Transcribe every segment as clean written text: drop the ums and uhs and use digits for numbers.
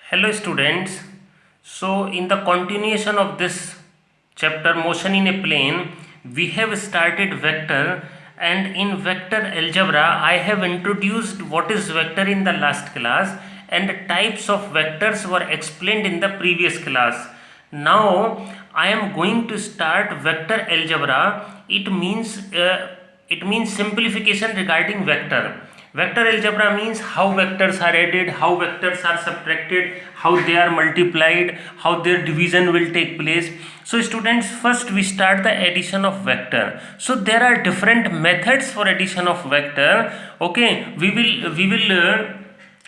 Hello students. So in the continuation of this chapter motion in a plane, we have started vector, and in vector algebra I have introduced what is vector in the last class, and types of vectors were explained in the previous class. Now I am going to start vector algebra. It means simplification regarding vector. Vector algebra means how vectors are added, how vectors are subtracted, how they are multiplied, how their division will take place. So students, first we start the addition of vector. So there are different methods for addition of vector. Okay, we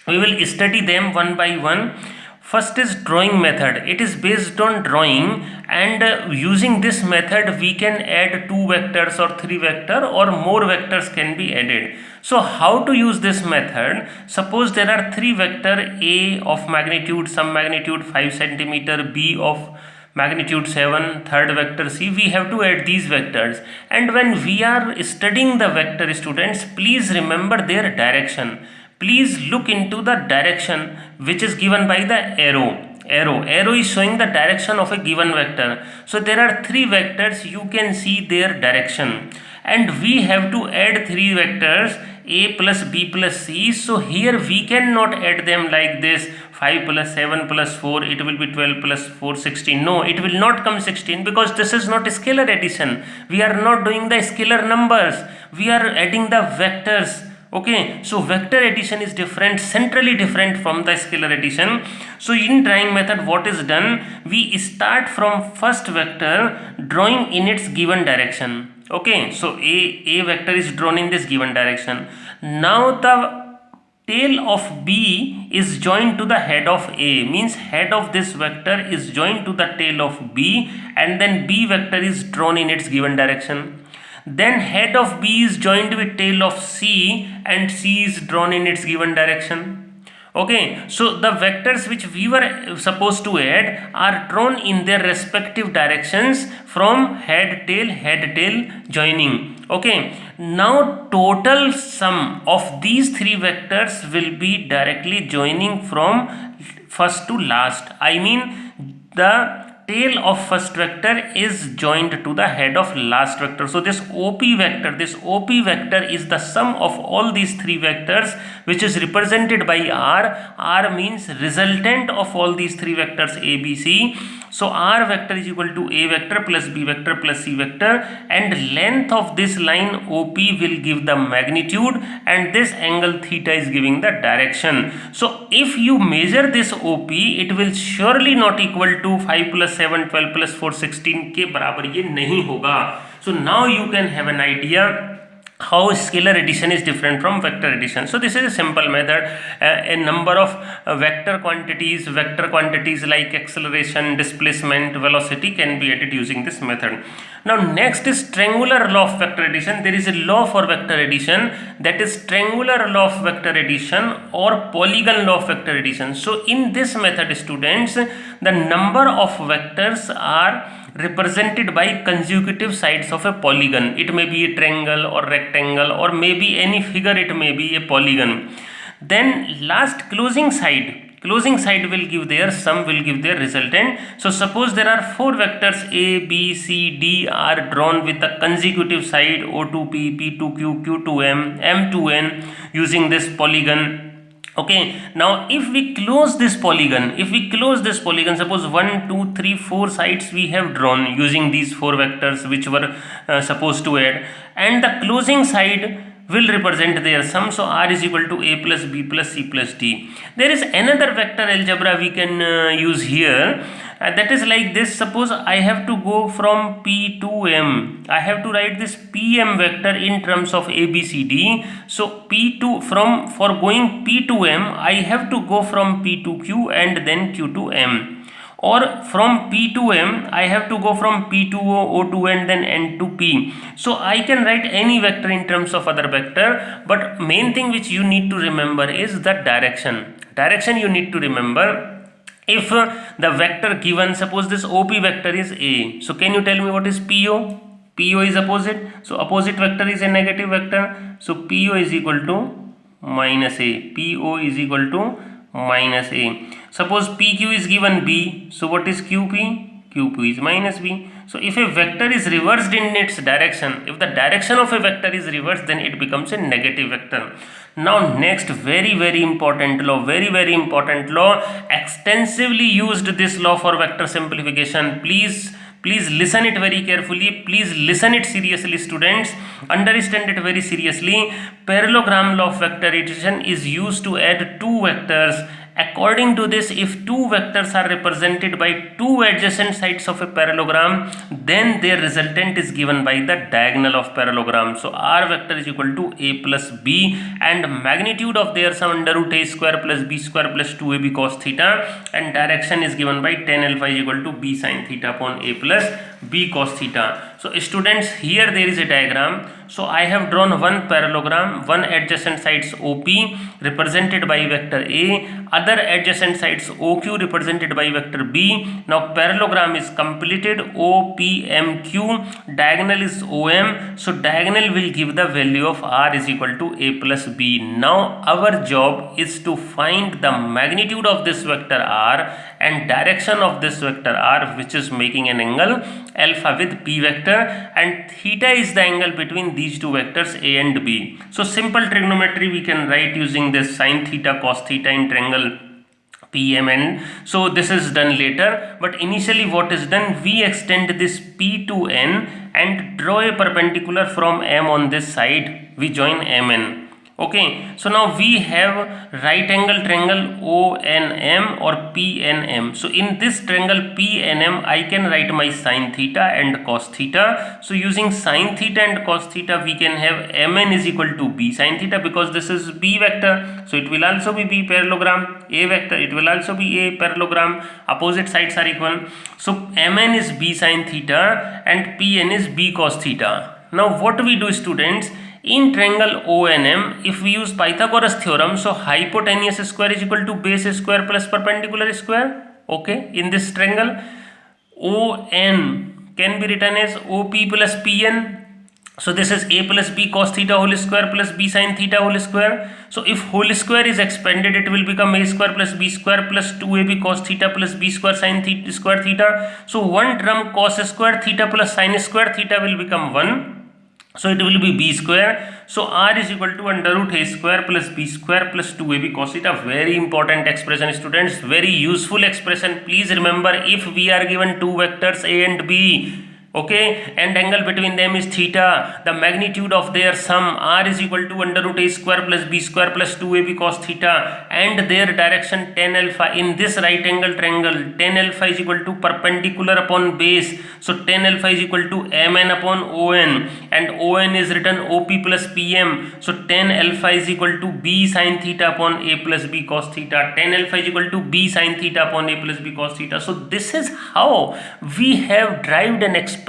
will study them one by one. First is drawing method. It is based on drawing, and using this method we can add two vectors or three vector or more vectors can be added. So how to use this method? Suppose there are three vector A of magnitude some magnitude 5 centimeter, B of magnitude 7, third vector C. We have to add these vectors, and when we are studying the vector, students, please remember their direction. Please look into the direction which is given by the arrow is showing the direction of a given vector. So there are three vectors, you can see their direction, and we have to add three vectors a plus b plus c. So here we cannot add them like this, 5 plus 7 plus 4, it will be 12 plus 4 16. No, it will not come 16, because this is not a scalar addition. We are not doing the scalar numbers, we are adding the vectors. Okay, so vector addition is different, centrally different from the scalar addition. So in drawing method, what is done, we start from first vector drawing in its given direction. Okay, so a vector is drawn in this given direction. Now the tail of B is joined to the head of A, means head of this vector is joined to the tail of B, and then B vector is drawn in its given direction. Then head of B is joined with tail of C, and C is drawn in its given direction. Okay, so the vectors which we were supposed to add are drawn in their respective directions from head tail joining. Okay, now total sum of these three vectors will be directly joining from first to last. I mean, the tail of first vector is joined to the head of last vector. So this OP vector is the sum of all these three vectors, which is represented by R. R means resultant of all these three vectors A, B, C. So R vector is equal to A vector plus B vector plus C vector, and length of this line OP will give the magnitude, and this angle theta is giving the direction. So if you measure this OP, it will surely not equal to 5 plus 7 12 plus 4 16 के बराबर ये नहीं होगा. So now you can have an idea how scalar addition is different from vector addition. So this is a simple method. A number of vector quantities like acceleration, displacement, velocity can be added using this method. Now next is triangular law of vector addition. There is a law for vector addition, that is triangular law of vector addition or polygon law of vector addition. So in this method, students, the number of vectors are represented by consecutive sides of a polygon. It may be a triangle or rectangle, or maybe any figure, it may be a polygon. Then last closing side will give their sum, will give their resultant. So suppose there are four vectors A, B, C, D are drawn with a consecutive side O to P, P to Q, Q to M, M to N using this polygon. Okay, now if we close this polygon, suppose 1 2 3 4 sides we have drawn using these four vectors which were supposed to add, and the closing side will represent their sum. So R is equal to A plus B plus C plus D. There is another vector algebra we can use here, that is like this. Suppose I have to go from P to M, I have to write this PM vector in terms of A, B, C, D. So for going P to M, I have to go from P to Q and then Q to M, or from P to M I have to go from P to O, O to N, then N to P. So I can write any vector in terms of other vector, but main thing which you need to remember is the direction you need to remember. If the vector given, suppose this OP vector is A, so can you tell me what is PO? PO is opposite, so opposite vector is a negative vector, so PO is equal to minus A, PO is equal to minus A. Suppose PQ is given B, so what is QP? QP is minus B. So if a vector is reversed in its direction, if the direction of a vector is reversed, then it becomes a negative vector. Now next, very important law, very important law, extensively used this law for vector simplification. Please listen it very carefully, please listen it seriously, students, understand it very seriously. Parallelogram law of vectorization is used to add two vectors. According to this, if two vectors are represented by two adjacent sides of a parallelogram, then their resultant is given by the diagonal of parallelogram. So R vector is equal to A plus B, and magnitude of their sum under root A square plus B square plus 2AB cos theta, and direction is given by tan alpha is equal to B sin theta upon A plus B cos theta. So students, here there is a diagram. So I have drawn one parallelogram, one adjacent sides OP represented by vector A, other adjacent sides OQ represented by vector B. Now parallelogram is completed. OPMQ, diagonal is OM, so diagonal will give the value of R is equal to A plus B. Now our job is to find the magnitude of this vector R and direction of this vector R, which is making an angle alpha with P vector, and theta is the angle between these two vectors A and B. So simple trigonometry we can write using this sin theta cos theta in triangle PMN. So this is done later, but initially what is done, we extend this P to N and draw a perpendicular from M on this side. We join MN. Okay, so now we have right angle triangle ONM or PNM. So in this triangle PNM, I can write my sin theta and cos theta. So using sin theta and cos theta, we can have MN is equal to B sin theta, because this is B vector. So it will also be B parallelogram. A vector, it will also be A parallelogram. Opposite sides are equal. So MN is B sin theta and PN is B cos theta. Now what we do, students, in triangle ONM, if we use Pythagoras theorem, so hypotenuse square is equal to base square plus perpendicular square. Okay, in this triangle ON can be written as OP plus PN. So this is A plus B cos theta whole square plus B sin theta whole square. So if whole square is expanded, it will become A square plus B square plus 2AB cos theta plus B square sin theta square theta. So one term cos square theta plus sin square theta will become 1. So it will be B square. So R is equal to under root A square plus B square plus 2AB cos theta. Very important expression, students. Very useful expression. Please remember, if we are given two vectors A and B, okay, and angle between them is theta, the magnitude of their sum R is equal to under root A square plus B square plus 2AB cos theta, and their direction tan alpha. In this right angle triangle, tan alpha is equal to perpendicular upon base. So tan alpha is equal to MN upon ON, and ON is written OP plus PM. So tan alpha is equal to B sin theta upon A plus B cos theta. Tan alpha is equal to B sin theta upon A plus B cos theta. So this is how we have derived an expression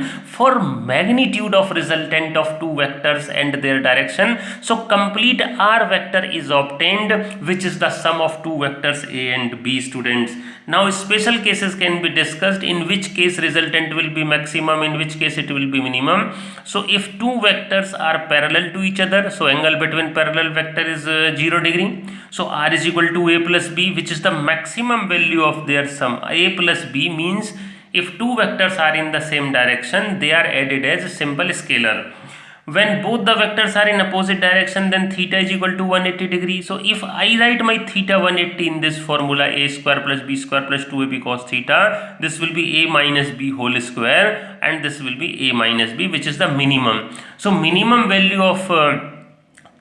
for magnitude of resultant of two vectors and their direction. So complete R vector is obtained, which is the sum of two vectors A and B, students. Now special cases can be discussed, in which case resultant will be maximum, in which case it will be minimum. So if two vectors are parallel to each other, so angle between parallel vector is 0 degree. So R is equal to A plus B, which is the maximum value of their sum. A plus B means if two vectors are in the same direction, they are added as a simple scalar. When both the vectors are in opposite direction, then theta is equal to 180 degree. So if I write my theta 180 in this formula, A square plus B square plus 2AB cos theta, this will be A minus B whole square, and this will be A minus B, which is the minimum. So minimum value of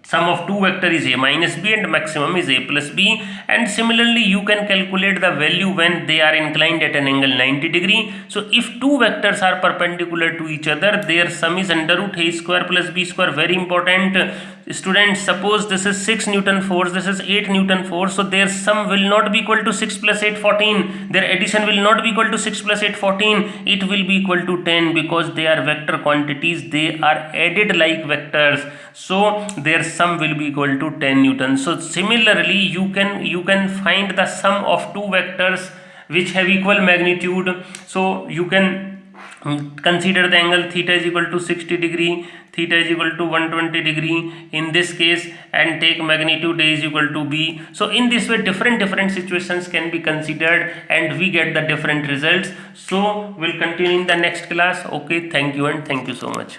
sum of two vector is A minus B and maximum is A plus B. And similarly, you can calculate the value when they are inclined at an angle 90 degree. So if two vectors are perpendicular to each other, their sum is under root A square plus B square. Very important, students. Suppose this is 6 Newton force, this is 8 Newton force. So their sum will not be equal to 6 plus 8 14. Their addition will not be equal to 6 plus 8 14. It will be equal to 10, because they are vector quantities. They are added like vectors. So their sum will be equal to 10 Newton. So similarly, you can find the sum of two vectors which have equal magnitude. So you can consider the angle theta is equal to 60 degree, theta is equal to 120 degree in this case, and take magnitude A is equal to B. So in this way different situations can be considered and we get the different results. So we'll continue in the next class. Okay, thank you and thank you so much.